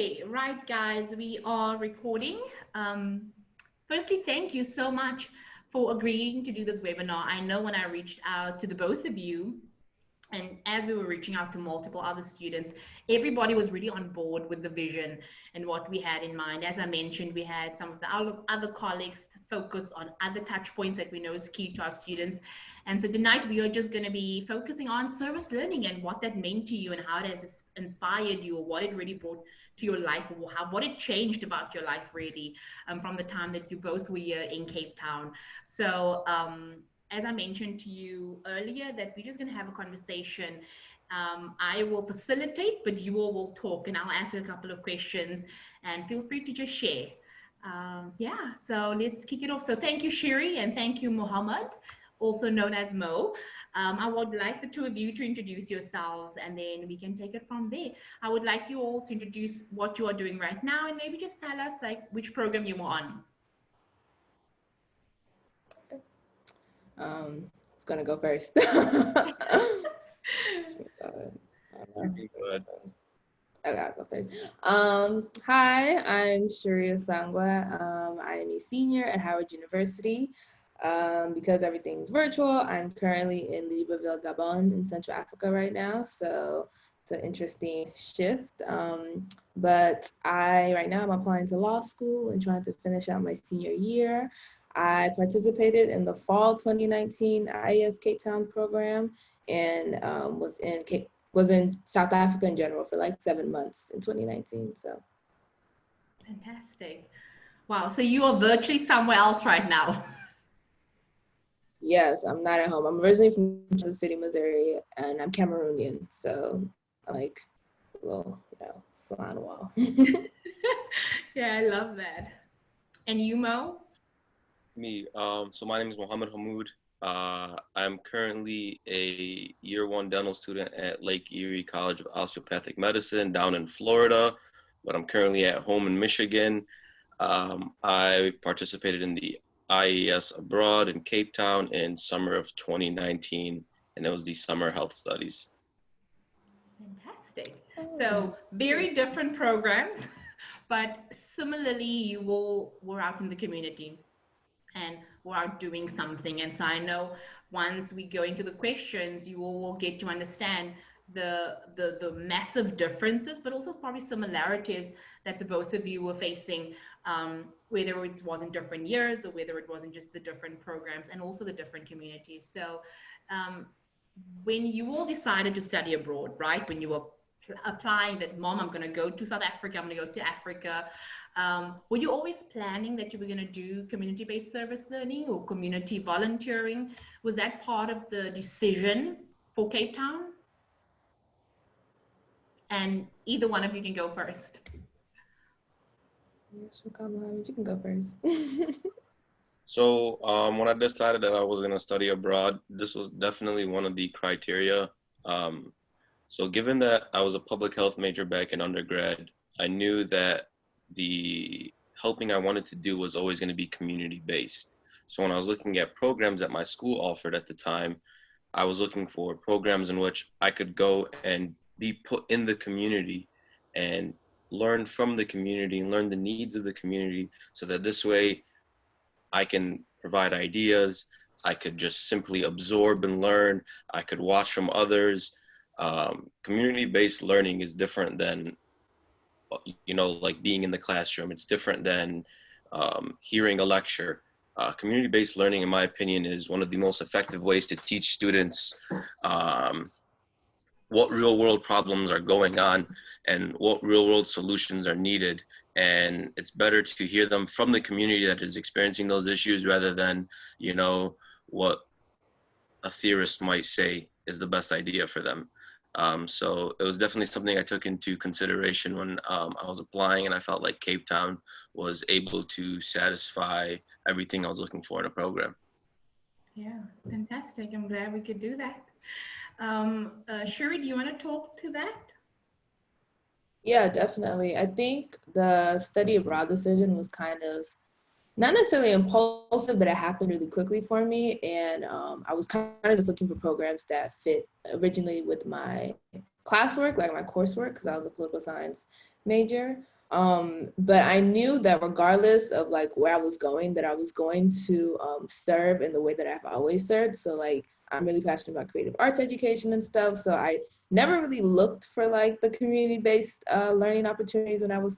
Okay, right, guys, we are recording. Firstly, thank you so much for agreeing to do this webinar. I know when I reached out to the both of you, and as we were reaching out to multiple other students, everybody was really on board with the vision and what we had in mind. As I mentioned, we had some of the other colleagues focus on other touch points that we know is key to our students. And so tonight we are just going to be focusing on service learning and what that meant to you and how it has inspired you, or what it really brought to your life, or what it changed about your life really, from the time that you both were here in Cape Town. So as I mentioned to you earlier, that we're just going to have a conversation. I will facilitate, but you all will talk, and I'll ask a couple of questions, and feel free to just share. Yeah, so let's kick it off. So thank you, Shiri, and thank you, Mohammed, also known as Mo. I would like the two of you to introduce yourselves, and then we can take it from there. I would like you all to introduce what you are doing right now, and maybe just tell us like which program you were on. It's gonna go first. I gotta go first. Hi, I'm Sharia Sangwa. I am a senior at Howard University. Because everything's virtual, I'm currently in Libreville, Gabon, in Central Africa right now. So it's an interesting shift. But right now I'm applying to law school and trying to finish out my senior year. I participated in the fall 2019 IES Cape Town program and was in South Africa in general for like 7 months in 2019. So fantastic. Wow, so you are virtually somewhere else right now. Yes, I'm not at home. I'm originally from the city, Missouri, and I'm Cameroonian. So I'm like a little, fly on the wall. Yeah, I love that. And you, Mo? Me. So my name is Mohammed Hamoud. I'm currently a year one dental student at Lake Erie College of Osteopathic Medicine down in Florida, but I'm currently at home in Michigan. I participated in the IES Abroad in Cape Town in summer of 2019, and it was the summer health studies. Fantastic. So very different programs, but similarly you all were out in the community and were out doing something. And so I know once we go into the questions, you all will get to understand the massive differences, but also probably similarities that the both of you were facing, whether it was in different years or whether it wasn't just the different programs and also the different communities. So when you all decided to study abroad, right, when you were applying that, Mom, I'm going to go to South Africa, I'm going to go to Africa, were you always planning that you were going to do community-based service learning or community volunteering? Was that part of the decision for Cape Town? And either one of you can go first. You can go first. So when I decided that I was going to study abroad, this was definitely one of the criteria. So given that I was a public health major back in undergrad, I knew that the helping I wanted to do was always going to be community-based. So when I was looking at programs that my school offered at the time, I was looking for programs in which I could go and be put in the community and learn from the community and learn the needs of the community, so that this way I can provide ideas, I could just simply absorb and learn, I could watch from others. Community-based learning is different than, like being in the classroom. It's different than hearing a lecture. Community-based learning, in my opinion, is one of the most effective ways to teach students what real world problems are going on and what real world solutions are needed. And it's better to hear them from the community that is experiencing those issues rather than, what a theorist might say is the best idea for them. So it was definitely something I took into consideration when I was applying, and I felt like Cape Town was able to satisfy everything I was looking for in a program. Yeah, fantastic. I'm glad we could do that. Shuri, do you want to talk to that? Yeah, definitely. I think the study abroad decision was kind of not necessarily impulsive, but it happened really quickly for me. And I was kind of just looking for programs that fit originally with my classwork, like my coursework, because I was a political science major. But I knew that regardless of like where I was going, that I was going to serve in the way that I've always served. So like I'm really passionate about creative arts education and stuff. So I never really looked for like the community-based learning opportunities when I was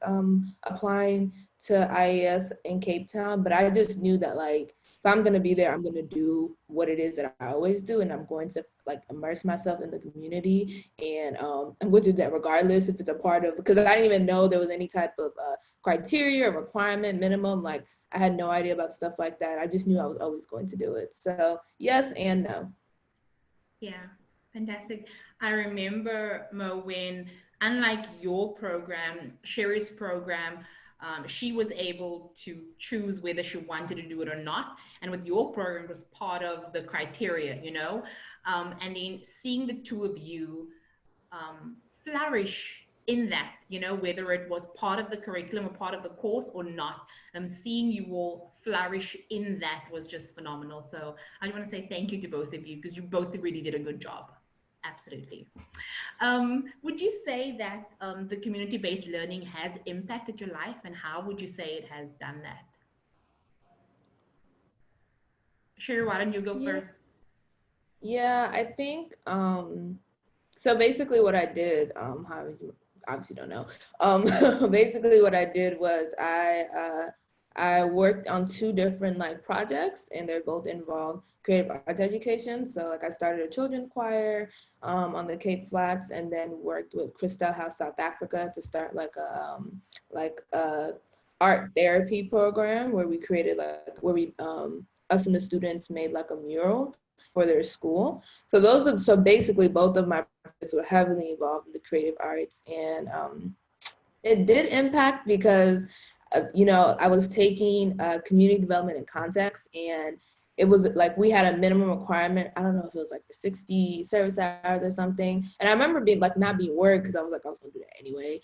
applying to IES in Cape Town. But I just knew that like if I'm gonna be there, I'm gonna do what it is that I always do, and I'm going to like immerse myself in the community, and I'm going to do that regardless if it's a part of, because I didn't even know there was any type of criteria or requirement minimum. Like I had no idea about stuff like that. I just knew I was always going to do it. So yes and no. Yeah, fantastic. I remember, Mo, when, unlike your program, Sherry's program, she was able to choose whether she wanted to do it or not. And with your program, it was part of the criteria, you know? And then seeing the two of you flourish in that, you know, whether it was part of the curriculum or part of the course or not, seeing you all flourish in that was just phenomenal. So I want to say thank you to both of you because you both really did a good job. Absolutely. Would you say that the community-based learning has impacted your life, and how would you say it has done that? Sherry, why don't you go Yeah, first? yeah, I think so basically what I did, how you obviously don't know. Basically what I did was I worked on two different like projects, and they're both involved creative arts education. So like I started a children's choir on the Cape Flats, and then worked with Crystal House South Africa to start like a art therapy program where we created like where we us and the students made like a mural for their school. So those are so basically both of my projects were heavily involved in the creative arts, and it did impact because you know I was taking community development and context, and it was like we had a minimum requirement. I don't know if it was like for 60 service hours or something. And I remember being like not being worried because I was like I was gonna do that anyway.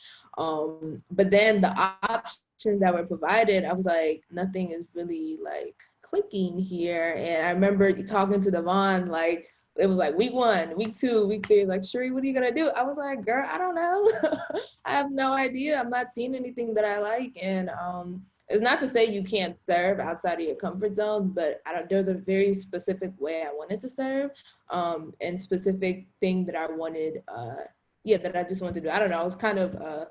But then the options that were provided, I was like nothing is really like clicking here. And I remember talking to Devon like it was like week 1, week 2, week 3, like, Sheree, what are you gonna do? I was like, girl, I don't know. I have no idea. I'm not seeing anything that I like. And it's not to say you can't serve outside of your comfort zone, but there's a very specific way I wanted to serve, and specific thing that I wanted, that I just wanted to do. I don't know. I was kind of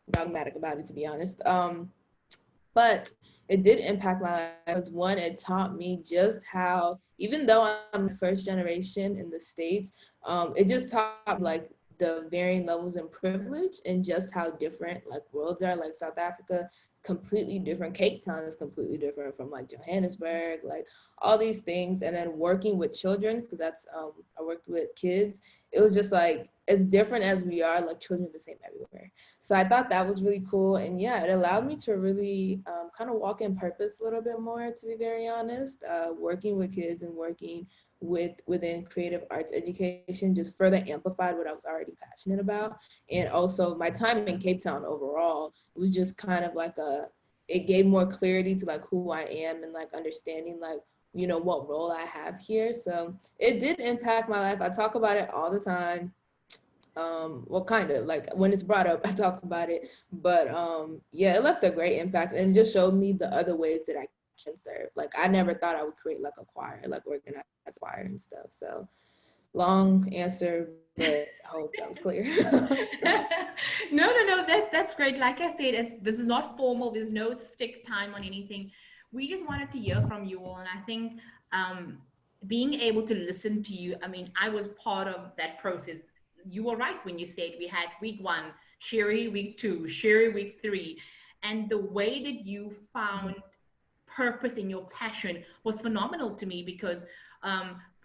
dogmatic about it, to be honest. But it did impact my life because one, it taught me just how, even though I'm the first generation in the States, it just taught me like the varying levels of privilege and just how different like worlds are. Like South Africa, completely different. Cape Town is completely different from like Johannesburg, like all these things. And then working with children, because that's I worked with kids. It was just like as different as we are, like children are the same everywhere. So I thought that was really cool. And yeah, it allowed me to really kind of walk in purpose a little bit more, to be very honest. Working with kids and working within creative arts education just further amplified what I was already passionate about. And also my time in Cape Town overall was just kind of like it gave more clarity to like who I am and like understanding like, you know, what role I have here. So it did impact my life. I talk about it all the time. Well, kind of like when it's brought up I talk about it, but yeah, it left a great impact and just showed me the other ways that I can serve. Like I never thought I would create like a choir, like organize choir and stuff. So long answer, but I hope that was clear. No. That's great. Like I said, this is not formal. There's no stick time on anything. We just wanted to hear from you all, and I think um, being able to listen to you. I mean, I was part of that process. You were right when you said we had week 1, Sherry week 2, Sherry week 3, and the way that you found purpose in your passion was phenomenal to me because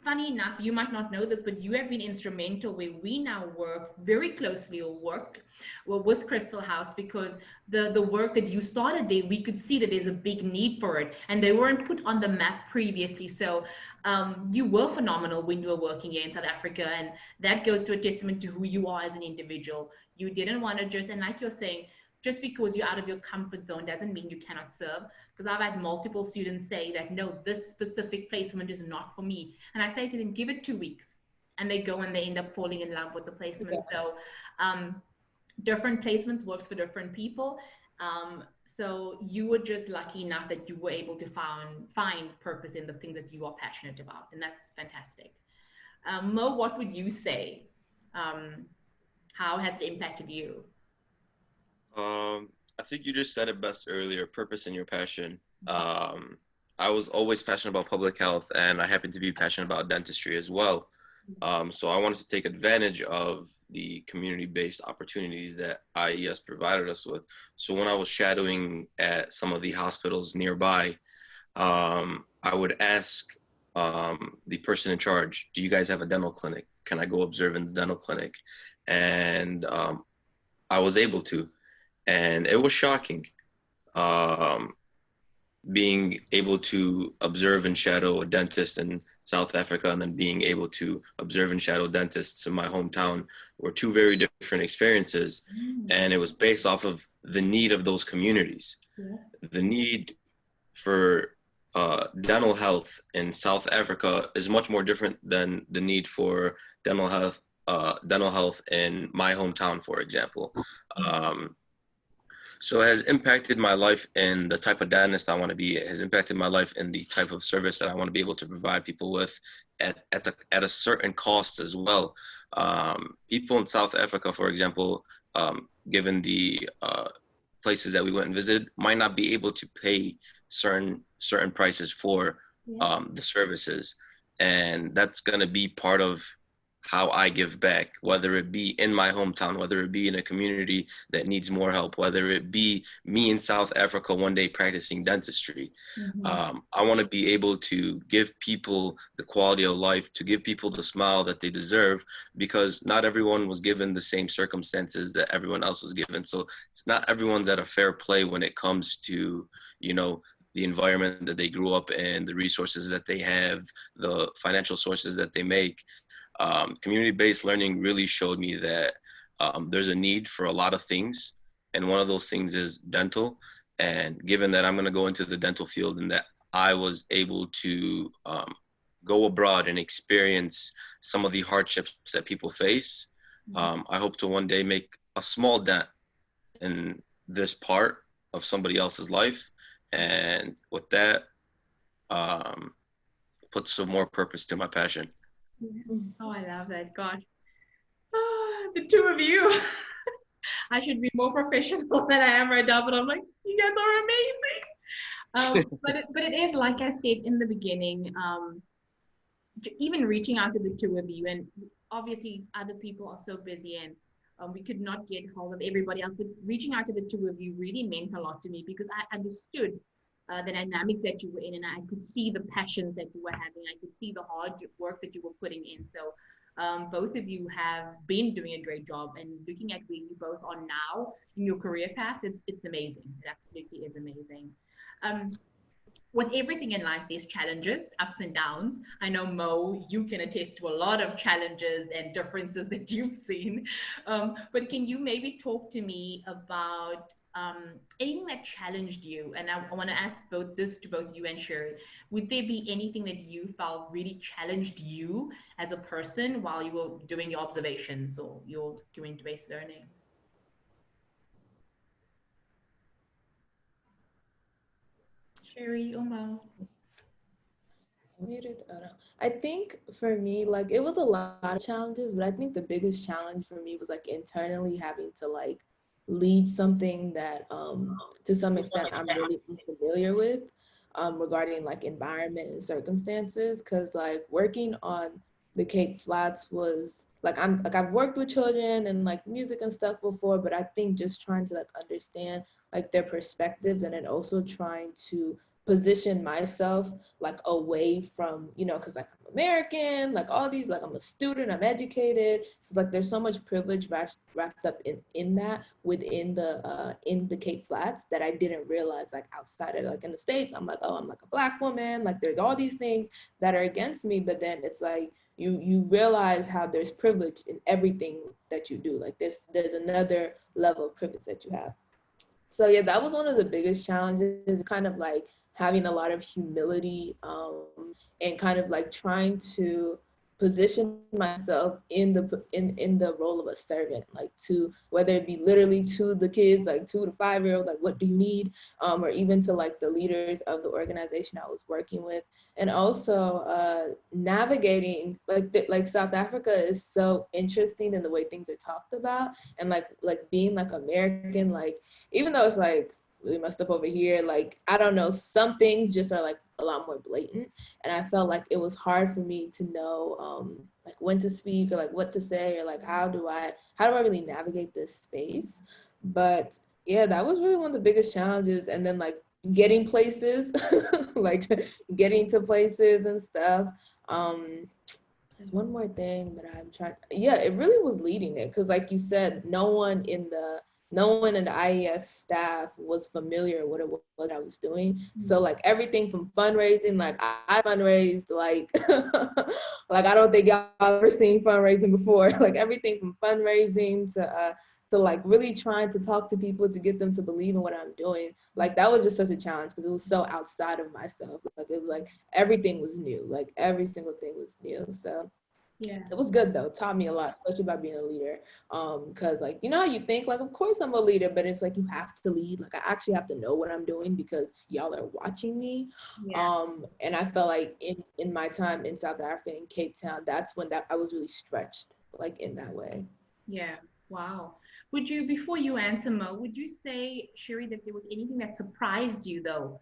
funny enough, you might not know this, but you have been instrumental where we now work very closely or worked well, with Crystal House because the work that you started there, we could see that there's a big need for it and they weren't put on the map previously. So you were phenomenal when you were working here in South Africa. And that goes to a testament to who you are as an individual. You didn't want to just, and like you're saying, just because you're out of your comfort zone doesn't mean you cannot serve. Because I've had multiple students say that, no, this specific placement is not for me. And I say to them, give it 2 weeks. and they go and they end up falling in love with the placement. Yeah. So different placements works for different people. So you were just lucky enough that you were able to find purpose in the thing that you are passionate about, and that's fantastic. Mo, what would you say? Um, how has it impacted you? I think you just said it best earlier, purpose and your passion. I was always passionate about public health, and I happen to be passionate about dentistry as well. So I wanted to take advantage of the community-based opportunities that IES provided us with. So when I was shadowing at some of the hospitals nearby, I would ask the person in charge, "Do you guys have a dental clinic? Can I go observe in the dental clinic?" And I was able to, and it was shocking. Um, Being able to observe and shadow a dentist in South Africa and then being able to observe and shadow dentists in my hometown were two very different experiences. And it was based off of the need of those communities. Yeah. The need for dental health in South Africa is much more different than the need for dental health in my hometown, for example. Um, so it has impacted my life in the type of dentist I want to be. It has impacted my life in the type of service that I want to be able to provide people with at a certain cost as well. People in South Africa, for example, given the places that we went and visited, might not be able to pay certain prices for the services, and that's going to be part of how I give back, whether it be in my hometown, whether it be in a community that needs more help, whether it be me in South Africa one day practicing dentistry. I want to be able to give people the quality of life, to give people the smile that they deserve, because not everyone was given the same circumstances that everyone else was given. So it's not everyone's at a fair play when it comes to, you know, the environment that they grew up in, the resources that they have, the financial sources that they make. Community-based learning really showed me that there's a need for a lot of things, and one of those things is dental. And given that I'm going to go into the dental field and that I was able to go abroad and experience some of the hardships that people face, I hope to one day make a small dent in this part of somebody else's life. And with that, put some more purpose to my passion. Oh, I love that. God, the two of you. I should be more professional than I am right now, but I'm like, you guys are amazing. But it is like I said in the beginning. Even reaching out to the two of you, and obviously other people are so busy, and we could not get hold of everybody else. But reaching out to the two of you really meant a lot to me because I understood the dynamics that you were in, and I could see the passions that you were having. I could see the hard work that you were putting in. So both of you have been doing a great job, and looking at where you both are now in your career path, it's amazing. It absolutely is amazing. Um, with everything in life, there's challenges, ups and downs. I know, Mo, you can attest to a lot of challenges and differences that you've seen. But can you maybe talk to me about anything that challenged you? And I want to ask both this to both you and Sherry. Would there be anything that you felt really challenged you as a person while you were doing your observations or your community-based learning? Sherry or Mo? I think for me, like it was a lot of challenges, but I think the biggest challenge for me was like internally having to like lead something that to some extent I'm really unfamiliar with regarding like environment and circumstances. Cause like working on the Cape Flats was like I've worked with children and like music and stuff before, but I think just trying to like understand like their perspectives and then also trying to position myself like away from, you know, because like I'm American, like all these, like I'm a student, I'm educated. So like there's so much privilege wrapped up in that within the Cape Flats that I didn't realize like outside of like in the States. I'm like, oh, I'm like a Black woman, like there's all these things that are against me, but then it's like you realize how there's privilege in everything that you do. Like there's another level of privilege that you have. So yeah, that was one of the biggest challenges, kind of like having a lot of humility and kind of like trying to position myself in the role of a servant, like to whether it be literally to the kids, like 2 to 5 year old, like what do you need, or even to like the leaders of the organization I was working with, and also navigating like South Africa is so interesting in the way things are talked about, and like being like American, like even though it's like really messed up over here, like I don't know, some things just are like a lot more blatant, and I felt like it was hard for me to know like when to speak or like what to say, or like how do I really navigate this space. But yeah, that was really one of the biggest challenges. And then like getting places, like getting to places and stuff. um there's one more thing that I'm trying. Yeah, it really was leading it, because like you said, no one in the IES staff was familiar with what I was doing. So like everything from fundraising, like I fundraised like like I don't think y'all ever seen fundraising before. Like everything from fundraising to like really trying to talk to people to get them to believe in what I'm doing. Like that was just such a challenge, because it was so outside of myself. Like it was like everything was new. Like every single thing was new. So Yeah. it was good though. Taught me a lot, especially about being a leader. Because like you know how you think like of course I'm a leader, but it's like you have to lead. Like I actually have to know what I'm doing because y'all are watching me. Yeah. And I felt like in my time in South Africa in Cape Town, that's when that I was really stretched like in that way. Yeah. Wow. Would you, before you answer, Mo, would you say, Sherry, that there was anything that surprised you though?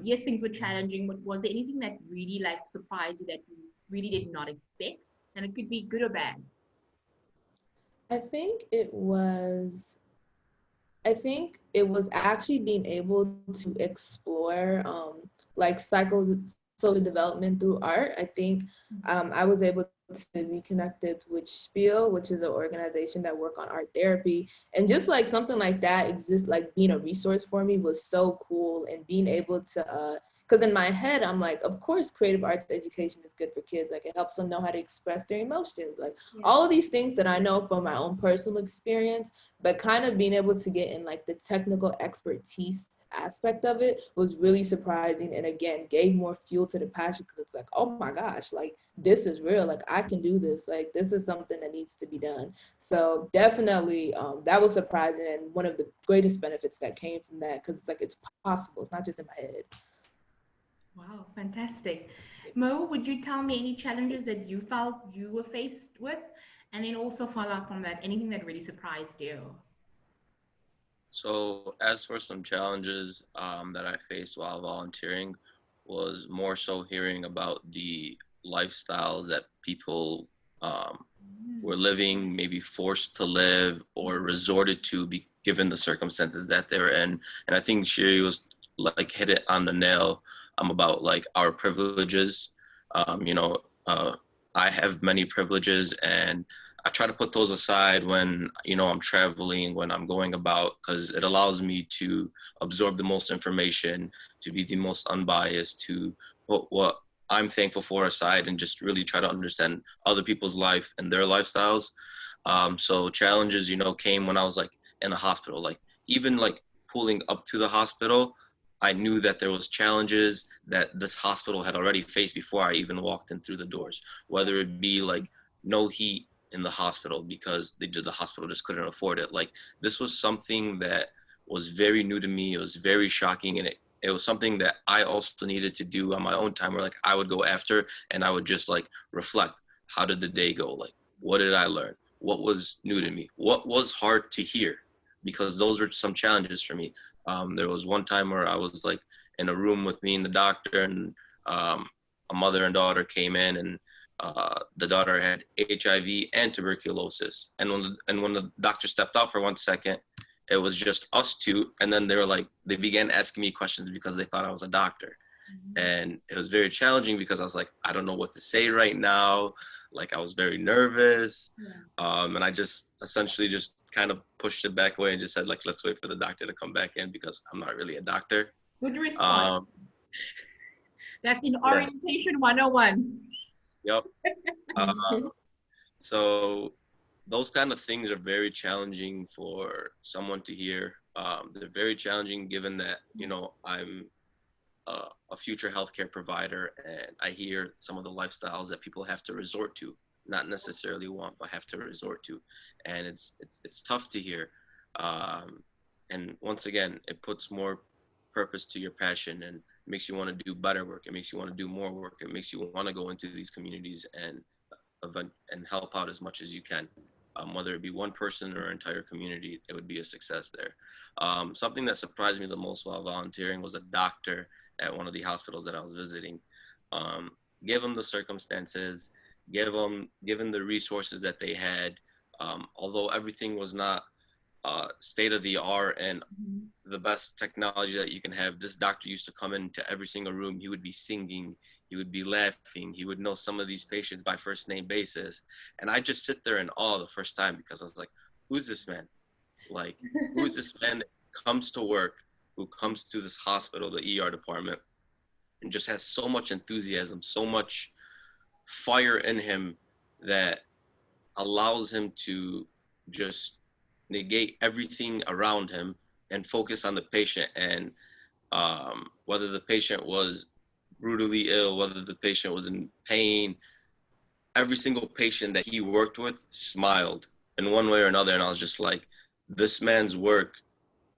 Yes, things were challenging, but was there anything that really like surprised you that you really did not expect? And it could be good or bad. I think it was I think it was actually being able to explore like social development through art. I think I was able to be connected with Spiel, which is an organization that work on art therapy, and just like something like that exists, like being a resource for me was so cool, and being able to because in my head I'm like, of course creative arts education is good for kids, like it helps them know how to express their emotions, like Yeah. all of these things that I know from my own personal experience. But kind of being able to get in like the technical expertise aspect of it was really surprising, and again gave more fuel to the passion, because it's like, oh my gosh, like this is real, like I can do this, like this is something that needs to be done. So definitely that was surprising, and one of the greatest benefits that came from that, because it's like it's possible, it's not just in my head. Wow, fantastic. Mo, would you tell me any challenges that you felt you were faced with? And then also follow up from that, anything that really surprised you? So as for some challenges that I faced while volunteering was more so hearing about the lifestyles that people were living, maybe forced to live or resorted to be given the circumstances that they're in. And I think Shiri was like hit it on the nail about like our privileges. Um, you know, uh, I have many privileges, and I try to put those aside when I'm traveling, when I'm going about, because it allows me to absorb the most information, to be the most unbiased, to put what I'm thankful for aside, and just really try to understand other people's life and their lifestyles. So challenges, came when I was like in the hospital, like even like pulling up to the hospital. I knew that there was challenges that this hospital had already faced before I even walked in through the doors, whether it be like no heat in the hospital because the hospital just couldn't afford it. Like this was something that was very new to me. It was very shocking, and it was something that I also needed to do on my own time, where like I would go after and I would just like reflect. How did the day go? Like, what did I learn? What was new to me? What was hard to hear? Because those were some challenges for me. There was one time where I was like in a room with me and the doctor, and a mother and daughter came in, and the daughter had HIV and tuberculosis. And when the doctor stepped out for 1 second, it was just us two. And then they began asking me questions because they thought I was a doctor. And it was very challenging because I was like, I don't know what to say right now. Like I was very nervous. And I just essentially just kind of pushed it back away and just said like, let's wait for the doctor to come back in because I'm not really a doctor. Good response. That's in Yeah. orientation 101. Yep. So those kind of things are very challenging for someone to hear. They're very challenging given that, I'm a future healthcare provider, and I hear some of the lifestyles that people have to resort to, not necessarily want, but have to resort to, and it's tough to hear. Um, and once again, it puts more purpose to your passion and makes you want to do better work. It makes you want to do more work. It makes you want to go into these communities and help out as much as you can. Whether it be one person or an entire community, it would be a success there. Something that surprised me the most while volunteering was a doctor at one of the hospitals that I was visiting. Um, Given the circumstances, given the resources that they had, although everything was not state of the art and the best technology that you can have, this doctor used to come into every single room. He would be singing, he would be laughing, he would know some of these patients by first name basis. And I just sit there in awe the first time because I was like, who's this man? Like, who is this man that comes to work, who comes to this hospital, the ER department, and just has so much enthusiasm, so much fire in him that allows him to just negate everything around him and focus on the patient. And whether the patient was brutally ill, whether the patient was in pain, every single patient that he worked with smiled in one way or another. And I was just like, this man's work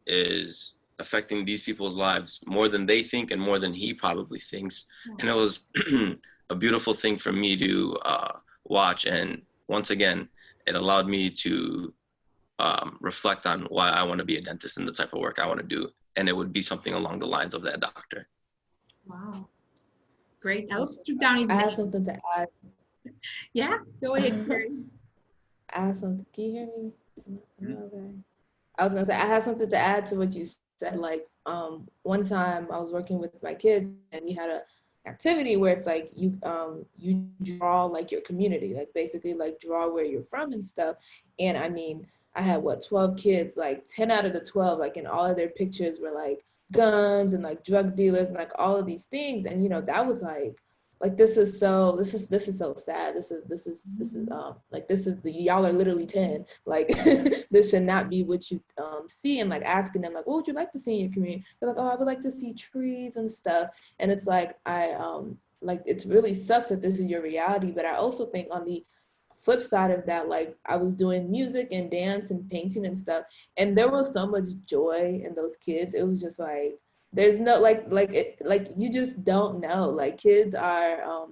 is affecting these people's lives more than they think and more than he probably thinks. And it was a beautiful thing for me to watch. And once again, it allowed me to reflect on why I want to be a dentist and the type of work I want to do. And it would be something along the lines of that doctor. Wow. Great. I hope to down his I name. have something to add. Yeah, go ahead, Carrie. I have something. Can you hear me? Okay. I was gonna say I have something to add to what you said. Like, one time I was working with my kids and we had a activity where it's like you draw like your community, like basically like draw where you're from and stuff. And I mean, I had 12 kids, like 10 out of the 12, like in all of their pictures were like guns and like drug dealers and like all of these things. And that was like this is so sad. This is the y'all are literally 10. Like this should not be what you see. And like asking them like, what would you like to see in your community? They're like, oh, I would like to see trees and stuff. And it's like like it really sucks that this is your reality. But I also think on the flip side of that, like I was doing music and dance and painting and stuff, and there was so much joy in those kids. It was just like there's no like you just don't know. Like kids are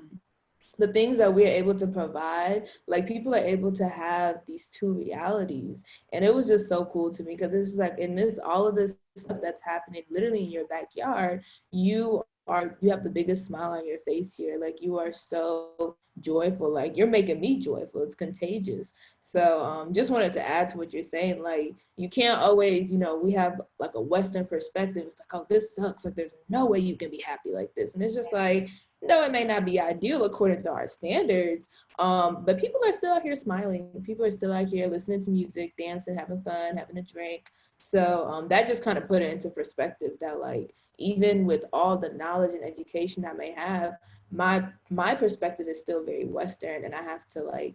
the things that we're able to provide, like people are able to have these two realities. And it was just so cool to me because this is like amidst all of this stuff that's happening literally in your backyard, you have the biggest smile on your face here. Like you are so joyful. Like you're making me joyful. It's contagious. So just wanted to add to what you're saying. Like you can't always, we have like a Western perspective. It's like, oh, this sucks. Like there's no way you can be happy like this. And it's just like, no, it may not be ideal according to our standards, but people are still out here smiling. People are still out here listening to music, dancing, having fun, having a drink. So that just kind of put it into perspective that like, even with all the knowledge and education I may have, my perspective is still very Western, and I have to like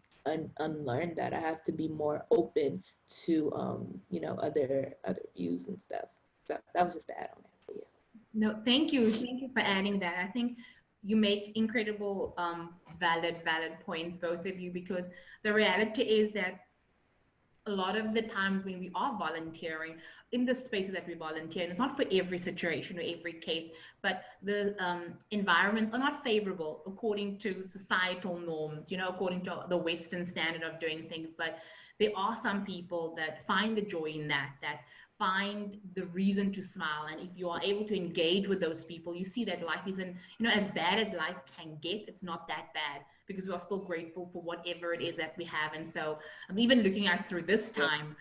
unlearn that. I have to be more open to other views and stuff. So that was just the add on that. But yeah. No, thank you. Thank you for adding that. I think you make incredible, valid points, both of you, because the reality is that a lot of the times when we are volunteering in the spaces that we volunteer, and it's not for every situation or every case, but the environments are not favorable according to societal norms, according to the Western standard of doing things. But there are some people that find the joy in that find the reason to smile. And if you are able to engage with those people, you see that life isn't, as bad as life can get, it's not that bad, because we are still grateful for whatever it is that we have. And so I'm even looking at through this time,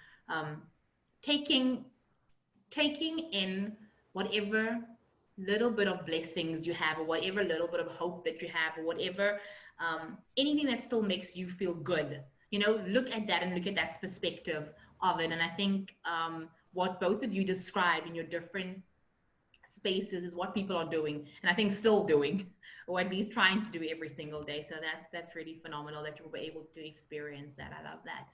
taking in whatever little bit of blessings you have, or whatever little bit of hope that you have, or whatever, anything that still makes you feel good, look at that and look at that perspective of it. And I think what both of you describe in your different spaces is what people are doing, and I think still doing, or at least trying to do every single day. So that's really phenomenal that you were able to experience that. I love that.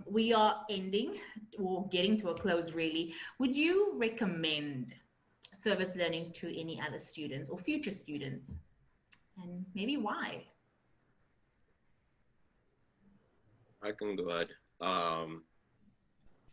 We are ending or getting to a close, really. Would you recommend service learning to any other students or future students, and maybe why? I can go ahead.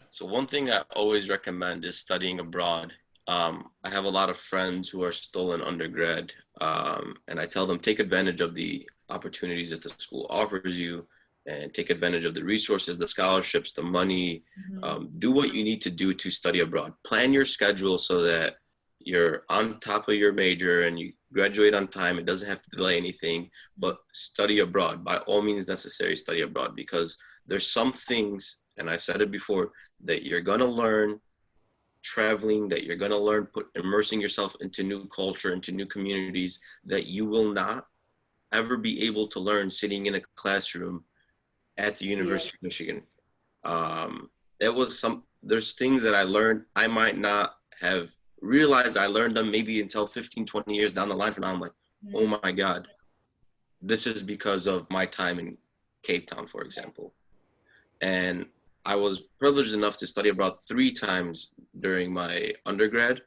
So one thing I always recommend is studying abroad. I have a lot of friends who are still in undergrad, and I tell them take advantage of the opportunities that the school offers you, and take advantage of the resources, the scholarships, the money. Do what you need to do to study abroad. Plan your schedule so that you're on top of your major and you graduate on time. It doesn't have to delay anything, but study abroad. By all means necessary, study abroad, because there's some things, and I've said it before, that you're going to learn traveling, that you're going to learn immersing yourself into new culture, into new communities, that you will not ever be able to learn sitting in a classroom at the University of Michigan. It was there's things that I learned I might not have realized I learned them maybe until 15, 20 years down the line from now. I'm like, oh my God, this is because of my time in Cape Town, for example. And I was privileged enough to study abroad 3 times during my undergrad.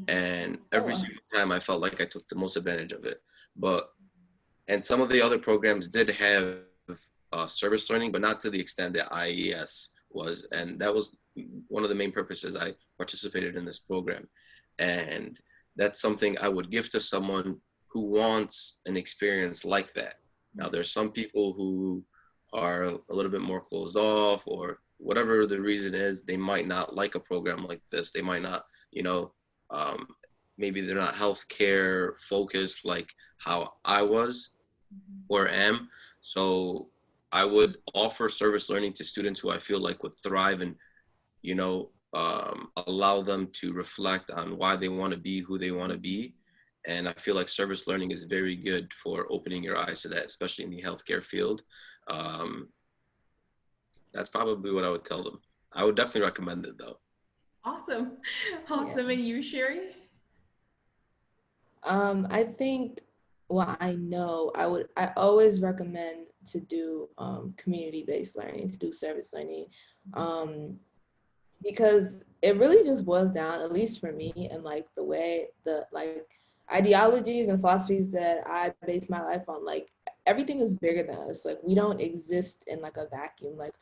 And every single time I felt like I took the most advantage of it. And some of the other programs did have service learning, but not to the extent that IES was. And that was one of the main purposes I participated in this program. And that's something I would give to someone who wants an experience like that. Now, there's some people who are a little bit more closed off, or whatever the reason is, they might not like a program like this. They might not, maybe they're not healthcare focused like how I was or am. So I would offer service learning to students who I feel like would thrive and, allow them to reflect on why they want to be who they want to be. And I feel like service learning is very good for opening your eyes to that, especially in the healthcare field. That's probably what I would tell them. I would definitely recommend it though. Awesome. Awesome. Yeah. And you, Sherry? I think, well, I always recommend to do community-based learning, to do service learning, because it really just boils down, at least for me, and like the way the like ideologies and philosophies that I base my life on, like everything is bigger than us. Like we don't exist in like a vacuum. Like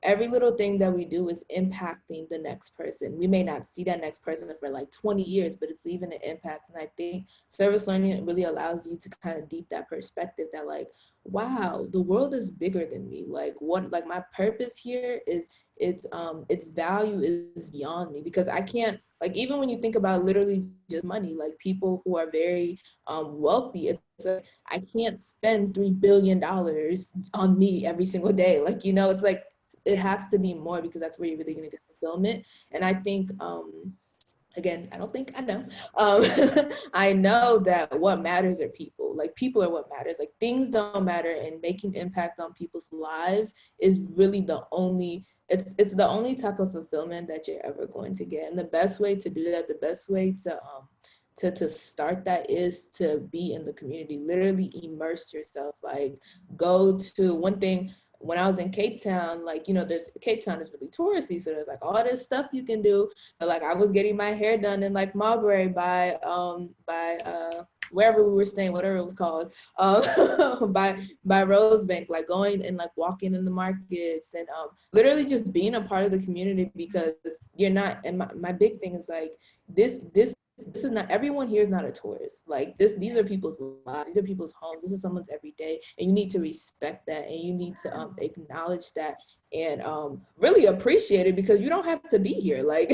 every little thing that we do is impacting the next person. We may not see that next person for like 20 years, but it's leaving an impact. And I think service learning really allows you to kind of deep that perspective that like, wow, the world is bigger than me. Like my purpose here is its value is beyond me, because I can't, like, even when you think about literally just money, like people who are very wealthy, it's like, I can't spend $3 billion on me every single day. Like, it's like, it has to be more, because that's where you're really going to get fulfillment. And I think, again, I don't think I know. I know that what matters are people. Like people are what matters. Like things don't matter, and making impact on people's lives is really the only, it's the only type of fulfillment that you're ever going to get. And the best way to do that, the best way to start that is to be in the community, literally immerse yourself. Like go to one thing. When I was in Cape Town, like, there's Cape Town is really touristy, so there's like all this stuff you can do. But like I was getting my hair done in like Marbury by wherever we were staying, whatever it was called, by Rosebank, like going and like walking in the markets and literally just being a part of the community, because you're not. And my big thing is like this is not, everyone here is not a tourist. Like these are people's lives, these are people's homes, this is someone's everyday, and you need to respect that, and you need to acknowledge that, and really appreciate it, because you don't have to be here. Like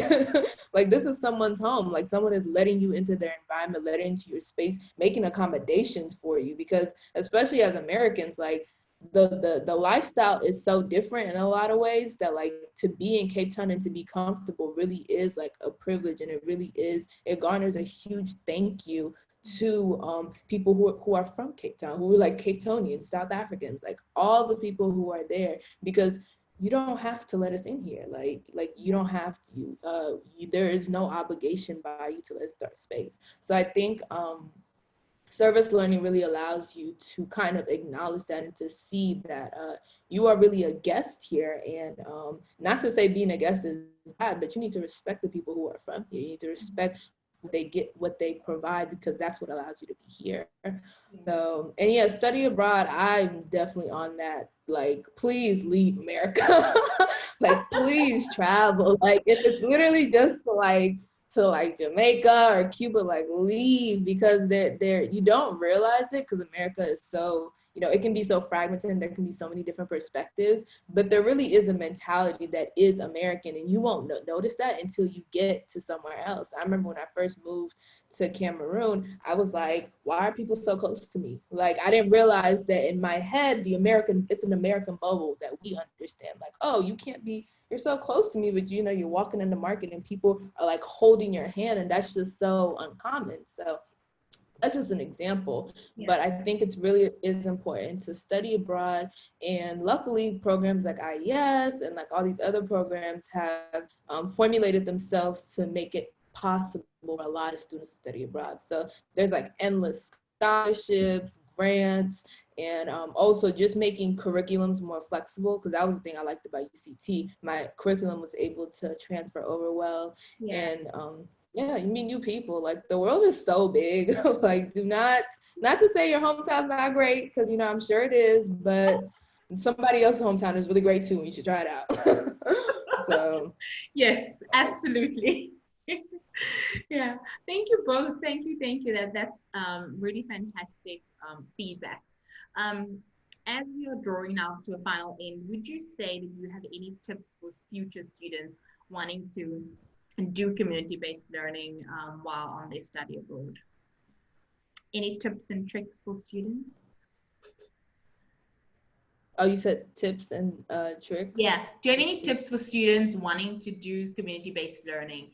like this is someone's home. Like someone is letting you into their environment, letting into your space, making accommodations for you, because especially as Americans, like the lifestyle is so different in a lot of ways, that like to be in Cape Town and to be comfortable really is like a privilege, and it garners a huge thank you to people who are from Cape Town, who are like Cape Townians, South Africans, like all the people who are there, because you don't have to let us in here. Like you don't have to, there is no obligation by you to let us start space. So I think service learning really allows you to kind of acknowledge that, and to see that you are really a guest here. And not to say being a guest is bad, but you need to respect the people who are from here. You need to respect what they provide, because that's what allows you to be here. So, and yeah, study abroad, I'm definitely on that. Like, please leave America. Like, please travel. Like, if it's literally just to like Jamaica or Cuba, like leave, because they're you don't realize it because America is so, you know, it can be so fragmented and there can be so many different perspectives, but there really is a mentality that is American, and you won't notice that until you get to somewhere else. I remember when I first moved to Cameroon, I was like, why are people so close to me? Like, I didn't realize that in my head, it's an American bubble that we understand. Like, oh, you can't be, you're so close to me, but you know, you're walking in the market and people are like holding your hand, and that's just so uncommon. So that's just an example. Yeah. But I think it's really is important to study abroad, and luckily programs like IES and like all these other programs have formulated themselves to make it possible for a lot of students to study abroad. So there's like endless scholarships, grants, and also just making curriculums more flexible, because that was the thing I liked about UCT. My curriculum was able to transfer over well. Yeah. And yeah, you meet new people. Like, the world is so big. Like, do not to say your hometown's not great, because, you know, I'm sure it is, but somebody else's hometown is really great too, and you should try it out. So yes, absolutely. Yeah, thank you both. Thank you. That's really fantastic feedback. As we are drawing now to a final end, would you say that you have any tips for future students wanting to do community-based learning while on their study abroad? Any tips and tricks for students? Oh, you said tips and tricks? Yeah. Do you have any tips for students wanting to do community-based learning?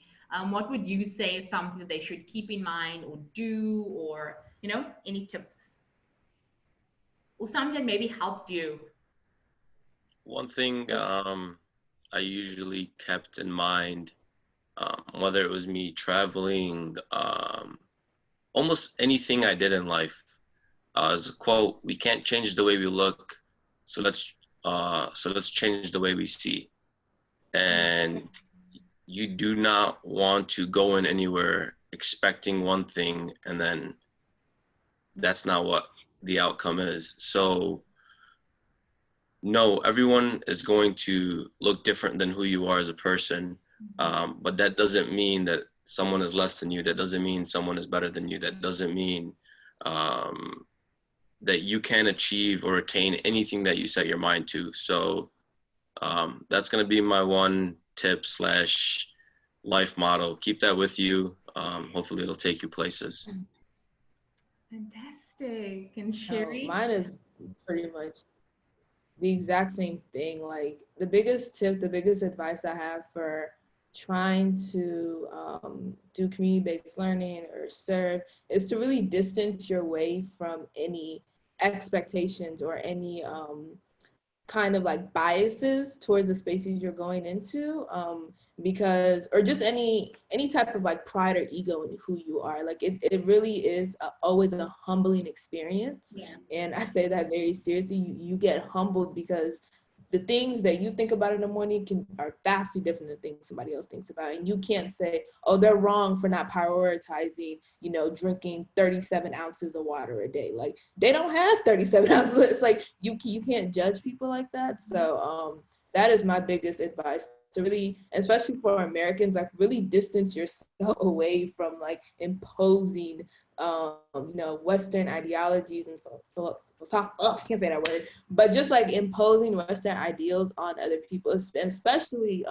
What would you say is something that they should keep in mind or do, or, you know, any tips? Or something that maybe helped you? One thing I usually kept in mind, whether it was me traveling, almost anything I did in life, is a quote: "We can't change the way we look, so let's change the way we see." And you do not want to go in anywhere expecting one thing and then that's not what the outcome is. So no, everyone is going to look different than who you are as a person. But that doesn't mean that someone is less than you. That doesn't mean someone is better than you. That doesn't mean that you can achieve or attain anything that you set your mind to. So that's going to be my one tip / life motto. Keep that with you. Hopefully it'll take you places. Fantastic. And Sherry? Mine is pretty much the exact same thing. Like, the biggest tip, the biggest advice I have for trying to do community-based learning or serve is to really distance your way from any expectations or any kind of like biases towards the spaces you're going into, because, or just any type of like pride or ego in who you are. Like, it really is always a humbling experience. Yeah. And I say that very seriously. You get humbled because the things that you think about in the morning are vastly different than things somebody else thinks about. And you can't say, oh, they're wrong for not prioritizing, you know, drinking 37 ounces of water a day. Like, they don't have 37 ounces. It's like, you can't judge people like that. So that is my biggest advice, to really, especially for Americans, like, really distance yourself away from like imposing, you know, Western ideologies and I can't say that word, but just like imposing Western ideals on other people, especially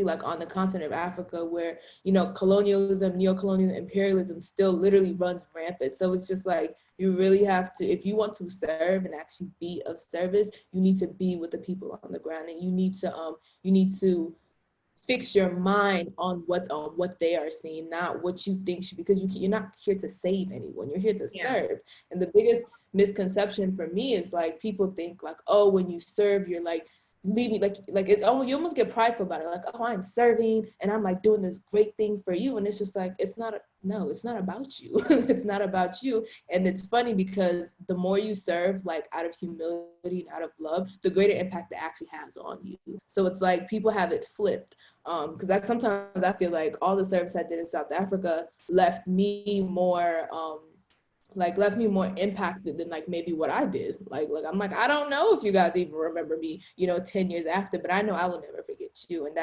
like on the continent of Africa, where, you know, colonialism, neocolonial imperialism still literally runs rampant. So it's just like, you really have to, if you want to serve and actually be of service, you need to be with the people on the ground, and you need to fix your mind on what they are seeing, not what you think should, because you're not here to save anyone, you're here to serve. And the biggest misconception for me is like, people think like, oh, when you serve, you're like leaving, like it, oh, you almost get prideful about it, like, oh, I'm serving and I'm like doing this great thing for you, and it's just like, it's not no, it's not about you. It's not about you. And it's funny because the more you serve, like out of humility and out of love, the greater impact it actually has on you. So it's like people have it flipped, because that sometimes I feel like all the service I did in South Africa left me more impacted than like maybe what I did. Like I'm like, I don't know if you guys even remember me, 10 years after, but I know I will never forget you. And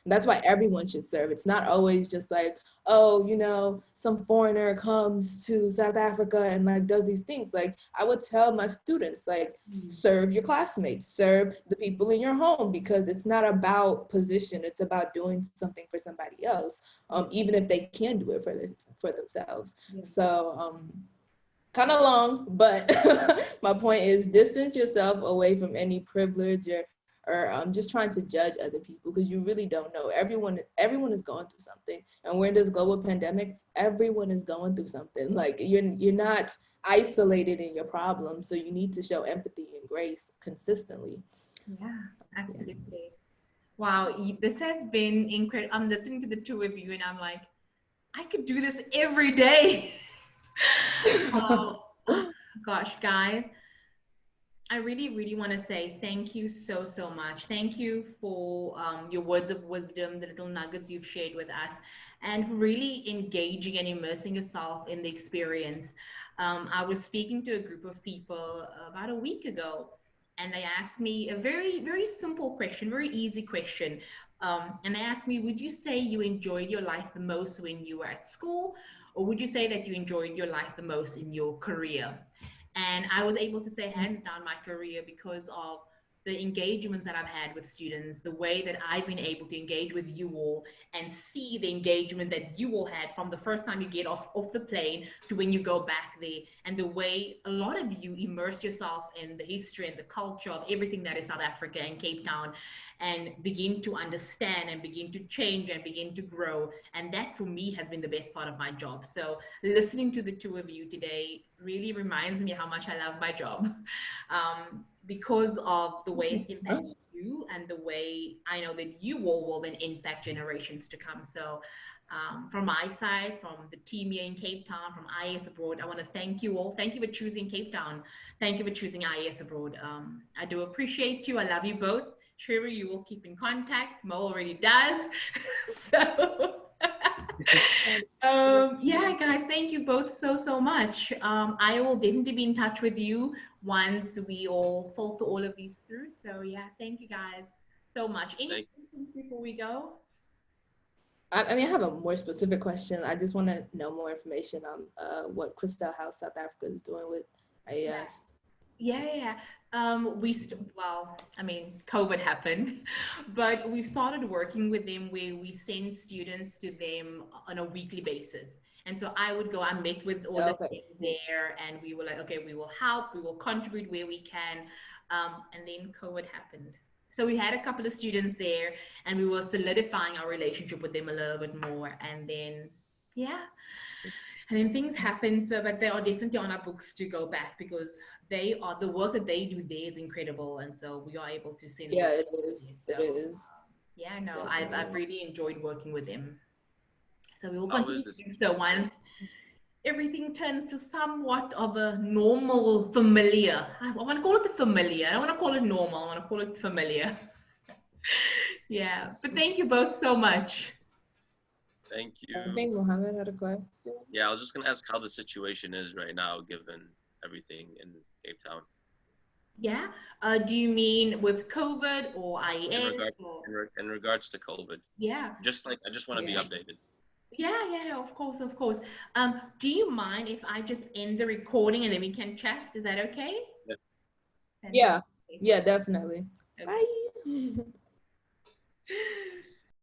that's why everyone should serve. It's not always just like, oh, some foreigner comes to South Africa and like does these things. Like I would tell my students, like, serve your classmates, serve the people in your home, because it's not about position. It's about doing something for somebody else, even if they can do it for themselves. Yeah. So kind of long, but my point is distance yourself away from any privilege or just trying to judge other people, because you really don't know. Everyone is going through something, and we're in this global pandemic. Everyone is going through something. Like you're not isolated in your problem, so you need to show empathy and grace consistently. Yeah, absolutely. Wow, this has been incredible. I'm listening to the two of you and I'm like, I could do this every day. Wow. Oh, gosh, guys, I really, really want to say thank you so, so much. Thank you for your words of wisdom, the little nuggets you've shared with us, and for really engaging and immersing yourself in the experience. I was speaking to a group of people about a week ago, and they asked me a very, very simple question, very easy question. And they asked me, would you say you enjoyed your life the most when you were at school, or would you say that you enjoyed your life the most in your career? And I was able to say hands down my career, because of the engagements that I've had with students, the way that I've been able to engage with you all and see the engagement that you all had from the first time you get off the plane to when you go back there, and the way a lot of you immerse yourself in the history and the culture of everything that is South Africa and Cape Town, and begin to understand and begin to change and begin to grow. And that for me has been the best part of my job. So listening to the two of you today really reminds me how much I love my job, because of the way it's impacted you and the way I know that you all will then impact generations to come. So from my side, from the team here in Cape Town, from IES Abroad, I want to thank you all. Thank you for choosing Cape Town. Thank you for choosing IES Abroad. I do appreciate you. I love you both. Sherry, you will keep in contact. Mo already does. So yeah, guys, thank you both so, so much. I will definitely be in touch with you once we all filter all of these through. So yeah, thank you guys so much. Any questions before we go? I mean, I have a more specific question. I just want to know more information on what Crystal House South Africa is doing with IES. Yeah. Well, I mean, COVID happened, but we've started working with them where we send students to them on a weekly basis. And so I would go, I met with all of them there, and we were like, okay, we will help, we will contribute where we can. And then COVID happened. So we had a couple of students there, and we were solidifying our relationship with them a little bit more. And then, yeah. And then things happen, but they are definitely on our books to go back, because the work that they do there is incredible. And so we are able to send. Yeah, it is. So, it is. Yeah, no, I've really enjoyed working with them. So we will continue to do so once everything turns to somewhat of a normal, familiar. I want to call it the familiar. I don't want to call it normal. I want to call it familiar. Yeah, but thank you both so much. Thank you. I think Mohammed had a question. Yeah, I was just going to ask how the situation is right now, given everything in Cape Town. Yeah. Do you mean with COVID or IES? In regards to COVID. Yeah. I just want to be updated. Yeah, of course. Do you mind if I just end the recording and then we can chat? Is that okay? Yeah, definitely. Okay. Bye.